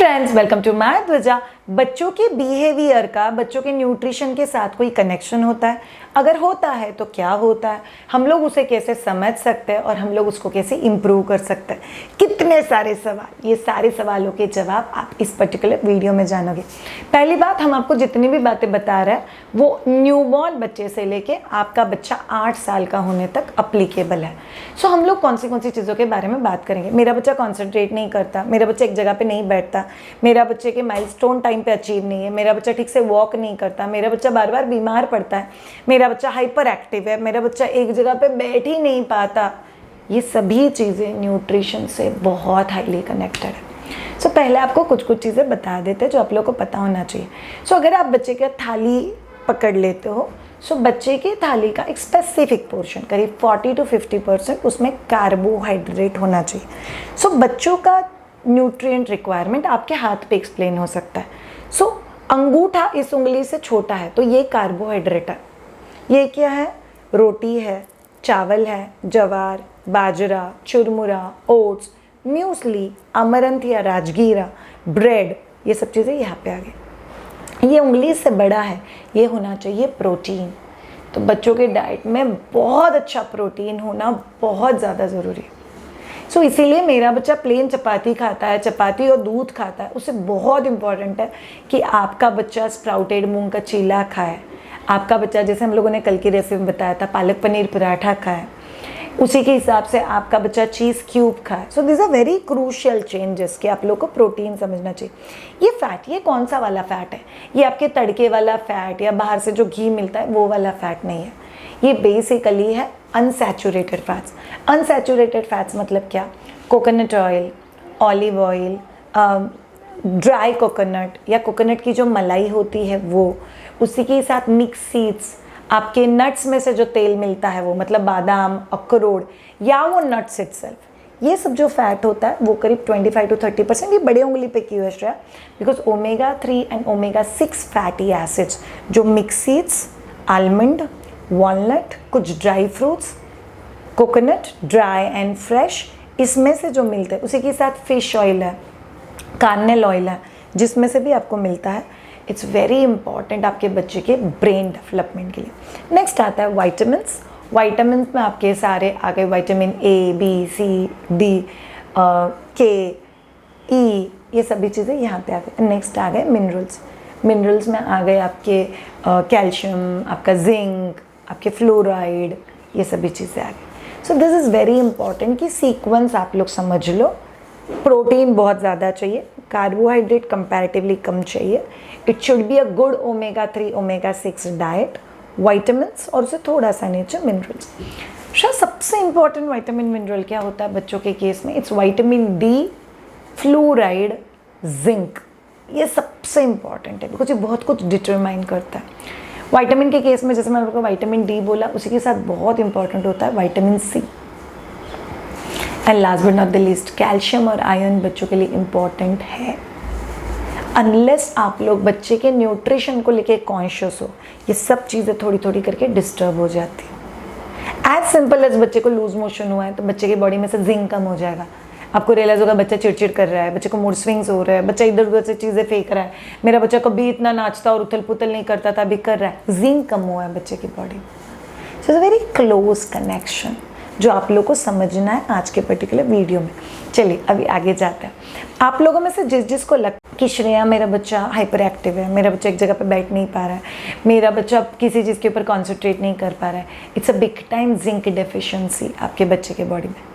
Friends, welcome to my ध्वजा। बच्चों के बिहेवियर का बच्चों के न्यूट्रिशन के साथ कोई कनेक्शन होता है? अगर होता है तो क्या होता है, हम लोग उसे कैसे समझ सकते हैं और हम लोग उसको कैसे इम्प्रूव कर सकते हैं? कितने सारे सवाल, ये सारे सवालों के जवाब आप इस पर्टिकुलर वीडियो में जानोगे। पहली बात, हम आपको जितनी भी बातें बता रहे हैं वो न्यूबॉर्न बच्चे से लेके आपका बच्चा 8 साल का होने तक अप्लीकेबल है। सो हम लोग कौन सी चीज़ों के बारे में बात करेंगे। मेरा बच्चा कॉन्सेंट्रेट नहीं करता, मेरा बच्चा एक जगह पे नहीं बैठता, मेरा बच्चे के माइलस्टोन टाइम पे अचीव नहीं है, मेरा बच्चा ठीक से वॉक नहीं करता, मेरा बच्चा बार बार बीमार पड़ता है, मेरा बच्चा हाइपर एक्टिव है, मेरा बच्चा एक जगह पे बैठ ही नहीं पाता। ये सभी चीज़ें न्यूट्रिशन से बहुत हाईली कनेक्टेड है। सो पहले आपको कुछ चीज़ें बता देते हैं जो आप लोग को पता होना चाहिए। सो अगर आप बच्चे का थाली पकड़ लेते हो, सो बच्चे की थाली का एक स्पेसिफिक पोर्शन करीब 40 to 50% उसमें कार्बोहाइड्रेट होना चाहिए। सो बच्चों का न्यूट्रिएंट रिक्वायरमेंट आपके हाथ पे एक्सप्लेन हो सकता है। सो अंगूठा इस उंगली से छोटा है तो ये कार्बोहाइड्रेट है। ये क्या है? रोटी है, चावल है, जवार, बाजरा, चुरमुरा, ओट्स, म्यूसली, अमरंथ या राजगीरा, ब्रेड, ये सब चीज़ें यहाँ पे आ गई। ये उंगली से बड़ा है, ये होना चाहिए प्रोटीन। तो बच्चों के डाइट में बहुत अच्छा प्रोटीन होना बहुत ज़्यादा ज़रूरी है। सो इसीलिए मेरा बच्चा प्लेन चपाती खाता है, चपाती और दूध खाता है, उससे बहुत इम्पॉर्टेंट है कि आपका बच्चा स्प्राउटेड मूंग का चीला खाए, आपका बच्चा, जैसे हम लोगों ने कल की रेसिपी में बताया था, पालक पनीर पराठा खाए, उसी के हिसाब से आपका बच्चा चीज़ क्यूब खाए। So this are very crucial changes कि आप लोग को प्रोटीन समझना चाहिए। ये फैट, ये कौन सा वाला फैट है? ये आपके तड़के वाला फैट या बाहर से जो घी मिलता है वो वाला फैट नहीं है। ये बेसिकली है अनसैचुरेटेड फैट्स। अनसैचुरेटेड फैट्स मतलब क्या? Coconut oil, olive oil, dry coconut या कोकोनट की जो मलाई होती है वो, उसी के साथ मिक्स सीड्स, आपके नट्स में से जो तेल मिलता है वो, मतलब बादाम, अखरोट या वो नट्स इटसेल्फ, ये सब जो फैट होता है वो करीब 25 to 30%। ये बड़े उंगली पे क्यों है Shreya? Because omega-3 and omega-6 fatty acids जो मिक्स सीड्स, आलमंड, वॉलनट, कुछ dry fruits, coconut dry and fresh, इसमें से जो मिलते हैं, उसी के साथ फिश ऑयल है, कार्नेल ऑयल है, जिसमें से भी आपको मिलता है। इट्स वेरी इंपॉर्टेंट आपके बच्चे के ब्रेन डेवलपमेंट के लिए। नेक्स्ट आता है वाइटामिन्स। वाइटामिन्स में आपके सारे आ गए, vitamin A, B, C, D, K, E, ये सभी चीज़ें यहाँ पे आ गए। नेक्स्ट आ गए मिनरल्स। मिनरल्स में आ गए आपके कैल्शियम, आपका जिंक, आपके फ्लोराइड, ये सभी चीज़ें आ गई। So this is very important कि सीक्वेंस आप लोग समझ लो। प्रोटीन बहुत ज़्यादा चाहिए, कार्बोहाइड्रेट कंपैरेटिवली कम चाहिए। It should be a good omega-3, omega-6 diet, vitamins और उससे थोड़ा सा नीचे मिनरल्स। शायद सबसे इंपॉर्टेंट वाइटामिन मिनरल क्या होता है बच्चों के केस में? It's vitamin D, fluoride, zinc. ये सबसे इंपॉर्टेंट है बिकॉज ये बहुत कुछ डिटरमाइन करता है। विटामिन के केस में जैसे मैंने आपको विटामिन डी बोला, उसी के साथ बहुत इंपॉर्टेंट होता है vitamin C. And last but not the least, calcium और आयरन बच्चों के लिए इम्पॉर्टेंट है। अनलेस आप लोग बच्चे के न्यूट्रिशन को लेके कॉन्शियस हो, ये सब चीज़ें थोड़ी थोड़ी करके डिस्टर्ब हो जाती हैं। एज सिंपल एज बच्चे को लूज मोशन हुआ है तो बच्चे की बॉडी में से जिंक कम हो जाएगा। आपको रियलाइज होगा बच्चा चिड़चिड़ कर रहा है, बच्चे को मूड स्विंग्स हो रहा है, बच्चा इधर उधर से चीज़ें फेंक रहा है, मेरा बच्चा कभी इतना नाचता और उथल पुथल नहीं करता था, अभी कर रहा है। जिंक कम हुआ है बच्चे की बॉडी में। So it's a very close connection जो आप लोगों को समझना है आज के पर्टिकुलर वीडियो में। चलिए अभी आगे जाते हैं। आप लोगों में से जिसको लगता है कि श्रेया मेरा बच्चा हाइपर एक्टिव है, मेरा बच्चा एक जगह पे बैठ नहीं पा रहा है, मेरा बच्चा किसी चीज़ के ऊपर कॉन्सेंट्रेट नहीं कर पा रहा है, it's a big time zinc deficiency आपके बच्चे के बॉडी में।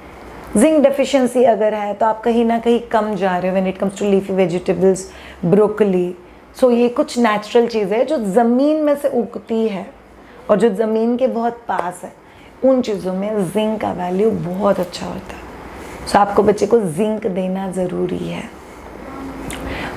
जिंक डेफिशिएंसी अगर है तो आप कहीं ना कहीं कम जा रहे हो when it comes to leafy vegetables, broccoli. So ये कुछ नेचुरल चीज़ें जो ज़मीन में से उगती है और जो ज़मीन के बहुत पास है, उन चीज़ों में जिंक का वैल्यू बहुत अच्छा होता है। सो आपको बच्चे को जिंक देना ज़रूरी है।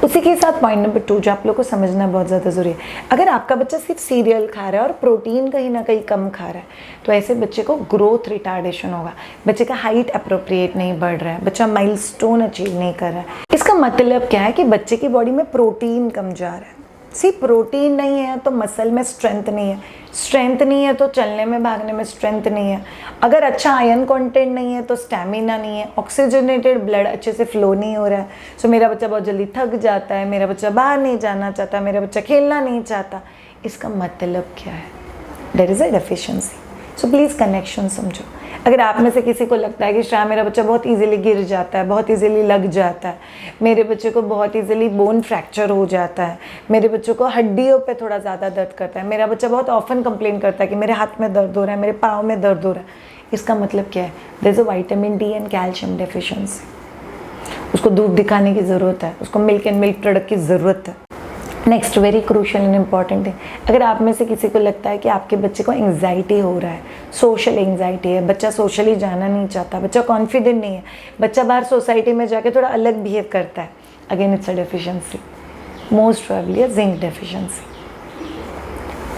उसी के साथ पॉइंट नंबर 2 जो आप लोग को समझना बहुत ज़्यादा ज़रूरी है, अगर आपका बच्चा सिर्फ सीरियल खा रहा है और प्रोटीन कहीं ना कहीं कम खा रहा है तो ऐसे बच्चे को ग्रोथ रिटार्डेशन होगा, बच्चे का हाइट अप्रोप्रिएट नहीं बढ़ रहा है, बच्चा माइलस्टोन अचीव नहीं कर रहा है। इसका मतलब क्या है कि बच्चे की बॉडी में प्रोटीन कम जा रहा है। सी प्रोटीन नहीं है तो मसल में स्ट्रेंथ नहीं है, स्ट्रेंथ नहीं है तो चलने में भागने में स्ट्रेंथ नहीं है, अगर अच्छा आयरन कंटेंट नहीं है तो स्टैमिना नहीं है, ऑक्सीजनेटेड ब्लड अच्छे से फ्लो नहीं हो रहा है, सो मेरा बच्चा बहुत जल्दी थक जाता है, मेरा बच्चा बाहर नहीं जाना चाहता, मेरा बच्चा खेलना नहीं चाहता। इसका मतलब क्या है? There is a deficiency. So please connection समझो। अगर आप में से किसी को लगता है कि शायद मेरा बच्चा बहुत इजीली गिर जाता है, बहुत इजीली लग जाता है, मेरे बच्चे को बहुत इजीली बोन फ्रैक्चर हो जाता है, मेरे बच्चों को हड्डियों पे थोड़ा ज़्यादा दर्द करता है, मेरा बच्चा बहुत ऑफन कंप्लेन करता है कि मेरे हाथ में दर्द हो रहा है, मेरे पाँव में दर्द हो रहा है, इसका मतलब क्या है? There is a vitamin D and calcium deficiency. उसको धूप दिखाने की ज़रूरत है, उसको मिल्क एंड मिल्क प्रोडक्ट की ज़रूरत है। Next very crucial and important है, अगर आप में से किसी को लगता है कि आपके बच्चे को एंग्जाइटी हो रहा है, सोशल एंग्जाइटी है, बच्चा सोशली जाना नहीं चाहता, बच्चा कॉन्फिडेंट नहीं है, बच्चा बाहर सोसाइटी में जाके थोड़ा अलग बिहेव करता है, again it's a deficiency, most probably a zinc deficiency.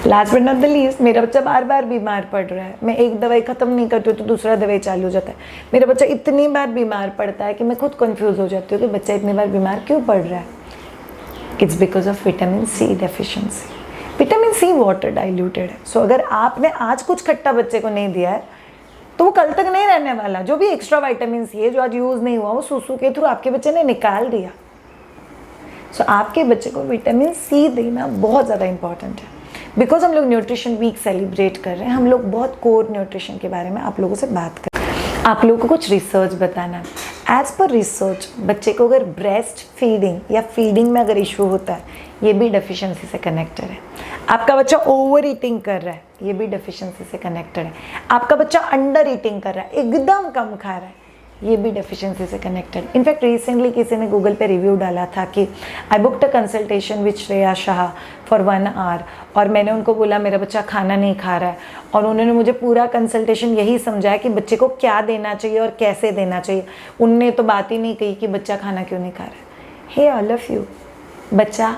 Last but not the least, मेरा बच्चा बार बार बीमार पड़ रहा है, मैं एक दवाई ख़त्म नहीं करती हूँ तो दूसरा दवाई चालू हो जाता है, मेरा बच्चा इतनी बार बीमार पड़ता है कि मैं खुद कन्फ्यूज़ हो जाती हूँ कि बच्चा इतनी बार बीमार क्यों पड़ रहा है। It's because of vitamin C deficiency. Vitamin C water diluted है, सो अगर आपने आज कुछ खट्टा बच्चे को नहीं दिया है तो वो कल तक नहीं रहने वाला। जो भी एक्स्ट्रा विटामिन सी है जो आज यूज़ नहीं हुआ वो सूसू के थ्रू आपके बच्चे ने निकाल दिया। सो आपके बच्चे को विटामिन सी देना बहुत ज़्यादा इंपॉर्टेंट है। बिकॉज हम लोग न्यूट्रिशन वीक सेलिब्रेट कर रहे हैं, हम लोग बहुत कोर न्यूट्रिशन के बारे में आप लोगों से बात कर रहे हैं, आप लोगों को कुछ रिसर्च बताना है। एज पर रिसर्च बच्चे को अगर ब्रेस्ट फीडिंग या फीडिंग में अगर इशू होता है, ये भी डेफिशिएंसी से कनेक्टेड है। आपका बच्चा ओवर ईटिंग कर रहा है, ये भी डेफिशिएंसी से कनेक्टेड है। आपका बच्चा अंडर ईटिंग कर रहा है, एकदम कम खा रहा है, ये भी डेफिशिएंसी से कनेक्टेड। इनफैक्ट रिसेंटली किसी ने गूगल पे रिव्यू डाला था कि I booked a consultation with Shreya Shah for 1 hour, और मैंने उनको बोला मेरा बच्चा खाना नहीं खा रहा है, और उन्होंने मुझे पूरा कंसल्टेशन यही समझाया कि बच्चे को क्या देना चाहिए और कैसे देना चाहिए। उनने तो बात ही नहीं कही कि बच्चा खाना क्यों नहीं खा रहा है। हे ऑल ऑफ यू, बच्चा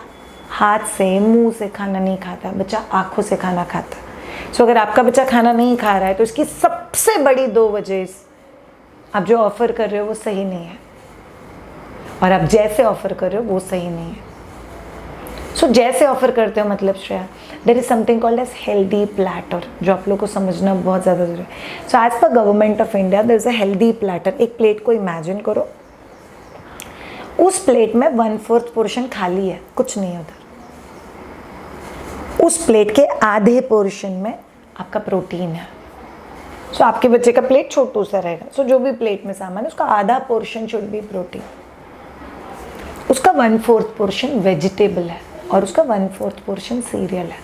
हाथ से मुंह से खाना नहीं खाता, बच्चा आँखों से खाना खाता है। सो अगर आपका बच्चा खाना नहीं खा रहा है तो इसकी सबसे बड़ी 2 वजह, आप जो ऑफ़र कर रहे हो वो सही नहीं है, और आप जैसे ऑफ़र कर रहे हो वो सही नहीं है। सो जैसे ऑफ़र करते हो मतलब Shreya, there is something called as healthy platter, जो आप लोग को समझना बहुत ज़्यादा ज़रूरी है। So as per government of India there is a healthy platter. एक प्लेट को इमेजिन करो, उस प्लेट में 1/4 पोर्शन खाली है, कुछ नहीं है उधर। उस प्लेट के आधे पोर्शन में आपका प्रोटीन है। सो आपके बच्चे का प्लेट छोटू सा रहेगा, सो जो भी प्लेट में सामान है उसका आधा पोर्शन शुड बी प्रोटीन, उसका 1/4 पोर्शन वेजिटेबल है, और उसका 1/4 पोर्शन सीरियल है।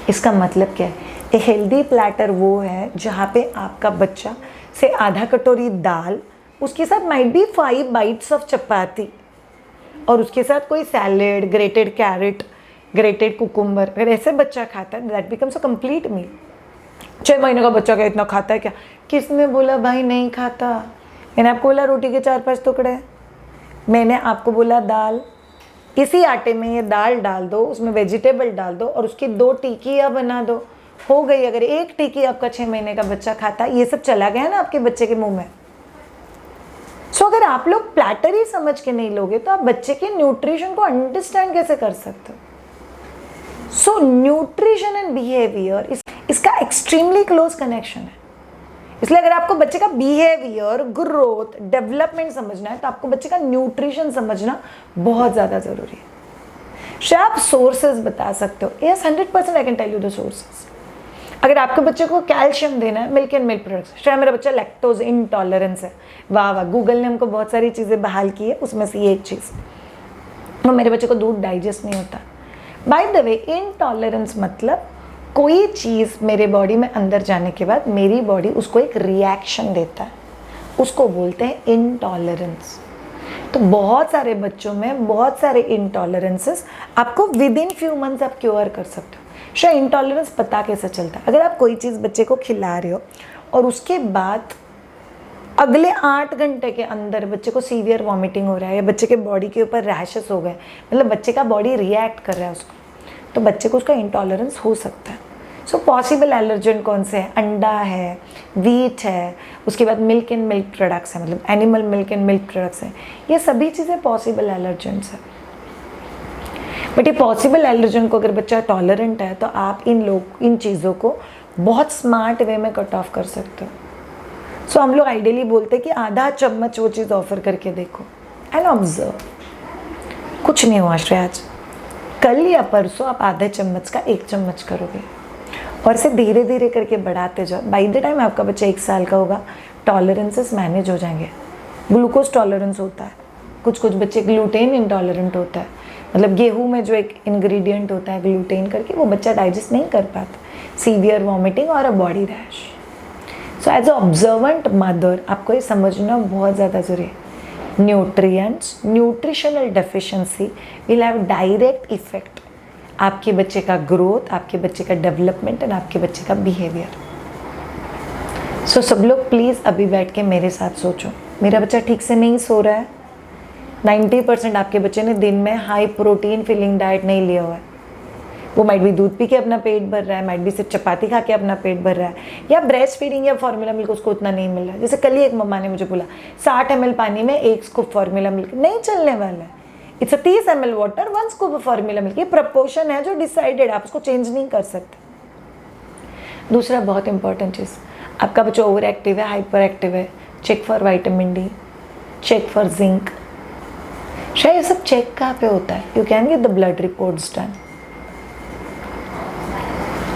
इसका मतलब क्या है? ए हेल्दी प्लेटर वो है जहाँ पे आपका बच्चा से आधा कटोरी दाल, उसके साथ might be 5 bites of chapati, और उसके साथ कोई salad, grated carrot, grated cucumber, अगर ऐसे बच्चा खाता है that becomes a complete meal. 6 महीने का बच्चा क्या इतना खाता है क्या? किसने बोला भाई नहीं खाता? मैंने आपको बोला रोटी के 4-5 टुकड़े, मैंने आपको बोला दाल, इसी आटे में ये दाल डाल दो, उसमें वेजिटेबल डाल दो और उसकी 2 टिकियाँ बना दो, हो गई। अगर 1 टिकी आपका 6 महीने का बच्चा खाता, ये सब चला गया ना आपके बच्चे के मुंह में। सो अगर आप लोग प्लेटर ही समझ के नहीं लोगे तो आप बच्चे के न्यूट्रिशन को अंडरस्टैंड कैसे कर सकते हो? सो न्यूट्रिशन एंड बिहेवियर इसका एक्सट्रीमली क्लोज कनेक्शन है। इसलिए अगर आपको बच्चे का बिहेवियर, ग्रोथ, डेवलपमेंट समझना है तो आपको बच्चे का न्यूट्रिशन समझना बहुत ज़्यादा ज़रूरी है। शायद आप सोर्सेज बता सकते हो, yes 100% I can tell you the sources. अगर आपके बच्चे को कैल्शियम देना है, मिल्क एंड मिल्क प्रोडक्ट्स। शायद मेरा बच्चा लैक्टोज इंटॉलरेंस है, वाह वाह, गूगल ने हमको बहुत सारी चीज़ें बहाल की है, उसमें से ये एक चीज़, तो मेरे बच्चे को दूध डाइजेस्ट नहीं होता। बाय द वे, इनटॉलरेंस मतलब कोई चीज़ मेरे बॉडी में अंदर जाने के बाद मेरी बॉडी उसको एक रिएक्शन देता है, उसको बोलते हैं इनटॉलरेंस। तो बहुत सारे बच्चों में बहुत सारे इनटॉलरेंसेस आपको विद इन फ्यू मंथ्स आप क्योर कर सकते हो। शायद इनटॉलरेंस पता कैसे चलता है? अगर आप कोई चीज़ बच्चे को खिला रहे हो और उसके बाद अगले 8 घंटे के अंदर बच्चे को सीवियर वॉमिटिंग हो रहा है या बच्चे के बॉडी के ऊपर रैशेस हो गए, मतलब बच्चे का बॉडी रिएक्ट कर रहा है उसको, तो बच्चे को उसका इंटॉलरेंस हो सकता है। सो पॉसिबल एलर्जन कौन से हैं? अंडा है, वीट है, उसके बाद मिल्क एंड मिल्क प्रोडक्ट्स हैं, मतलब animal milk and milk products हैं, ये सभी चीज़ें पॉसिबल एलर्जेंस हैं। बट ये पॉसिबल एलर्जन को अगर बच्चा टॉलरेंट है तो आप इन चीज़ों को बहुत स्मार्ट वे में कट ऑफ कर सकते हो। सो हम लोग आइडियली बोलते हैं कि आधा चम्मच वो चीज़ ऑफर करके देखो एंड ऑब्जर्व। कुछ नहीं हुआ श्रेयाज, कल या परसों आप आधा चम्मच का 1 चम्मच करोगे और इसे धीरे धीरे करके बढ़ाते जाओ। बाय द टाइम आपका बच्चा 1 साल का होगा, टॉलरेंसेस मैनेज हो जाएंगे। ग्लूकोज टॉलरेंस होता है, कुछ बच्चे ग्लूटेन इंटॉलरेंट होता है, मतलब गेहूं में जो एक इंग्रेडिएंट होता है ग्लूटेन करके, वो बच्चा डाइजेस्ट नहीं कर पाता। सीवियर वॉमिटिंग और a body rash. So as a observant mother आपको ये समझना बहुत ज़्यादा ज़रूरी है। Nutrients, nutritional deficiency will have direct effect आपके बच्चे का ग्रोथ, आपके बच्चे का डेवलपमेंट एंड आपके बच्चे का बिहेवियर। सो सब लोग प्लीज़ अभी बैठ के मेरे साथ सोचो, मेरा बच्चा ठीक से नहीं सो रहा है। 90% आपके बच्चे ने दिन में हाई प्रोटीन फिलिंग डाइट नहीं लिया हुआ है। वो माइट भी दूध पी के अपना पेट भर रहा है, माइट भी सिर्फ चपाती खा के अपना पेट भर रहा है, या ब्रेस्ट फीडिंग या फार्मूला मिल्क उसको उतना नहीं मिल रहा है। जैसे कल ही एक मम्मा ने मुझे बोला 60 ml पानी में 1 स्कूप फार्मूला मिल्क, नहीं चलने वाला है। It's 30 ml water 1 scoop formula milk. ये प्रपोर्शन है जो डिसाइडेड, आप उसको चेंज नहीं कर सकते। दूसरा बहुत इंपॉर्टेंट चीज़, आपका बच्चा ओवर एक्टिव है, हाइपर एक्टिव है, check for vitamin D, check for zinc. शायद ये सब चेक कहाँ पे होता है? You can get the blood reports done.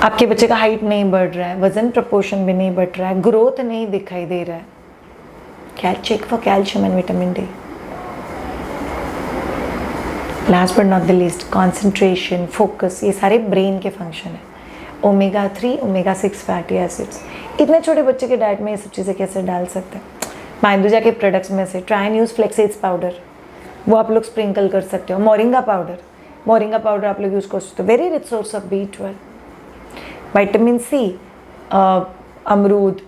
आपके बच्चे का हाइट नहीं बढ़ रहा है, वजन प्रपोर्शन भी नहीं बढ़ रहा है, ग्रोथ नहीं दिखाई दे रहा है, क्या check for calcium and vitamin D. Last but not the least, concentration, focus, ये सारे ब्रेन के फंक्शन है। ओमेगा 3, ओमेगा 6 फैटी एसिड्स, इतने छोटे बच्चे के डाइट में ये सब चीज़ें कैसे डाल सकते हैं? माइंडुजा के प्रोडक्ट्स में से try and use flax seeds powder, वो आप लोग स्प्रिंकल कर सकते हो। मोरिंगा पाउडर आप लोग यूज़ कर सकते हो, very rich source of B12। Vitamin C, अमरूद,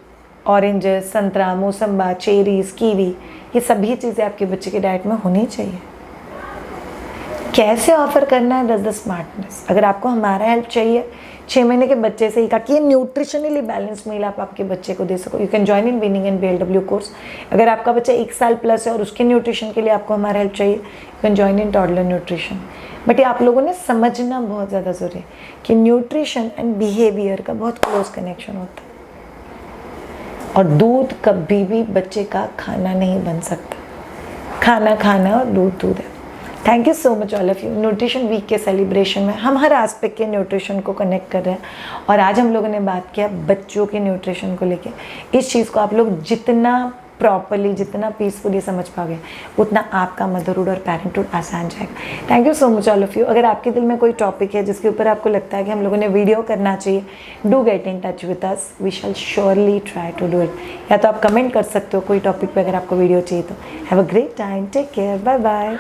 ऑरेंजेस, संतरा, मौसम्बा, चेरीज, कीवी, ये सभी चीज़ें आपके बच्चे के डाइट में होनी चाहिए। कैसे ऑफर करना है, द स्मार्टनेस। अगर आपको हमारा हेल्प चाहिए, 6 महीने के बच्चे से ही कहा कि ये न्यूट्रिशनली बैलेंस मील आप आपके बच्चे को दे सको, you can join in winning in BLW course. अगर आपका बच्चा 1 साल प्लस है और उसके न्यूट्रिशन के लिए आपको हमारा हेल्प चाहिए, you can join in toddler nutrition. But ये आप लोगों ने समझना बहुत ज़्यादा ज़रूरी है कि न्यूट्रिशन एंड बिहेवियर का बहुत क्लोज कनेक्शन होता है, और दूध कभी भी बच्चे का खाना नहीं बन सकता। खाना खाना और दूध है। Thank you so much all of you. Nutrition week के सेलिब्रेशन में हम हर एस्पेक्ट के न्यूट्रिशन को कनेक्ट कर रहे हैं, और आज हम लोगों ने बात किया बच्चों के न्यूट्रिशन को लेके। इस चीज़ को आप लोग जितना प्रॉपरली, जितना पीसफुली समझ पाओगे, उतना आपका मदरहुड और पेरेंटहुड आसान जाएगा। Thank you so much all of you. अगर आपके दिल में कोई टॉपिक है जिसके ऊपर आपको लगता है कि हम लोगों ने वीडियो करना चाहिए, do get in touch with us, we shall surely try to do it. या तो आप कमेंट कर सकते हो कोई टॉपिक पे अगर आपको वीडियो चाहिए तो। Have a great time, take care, bye bye.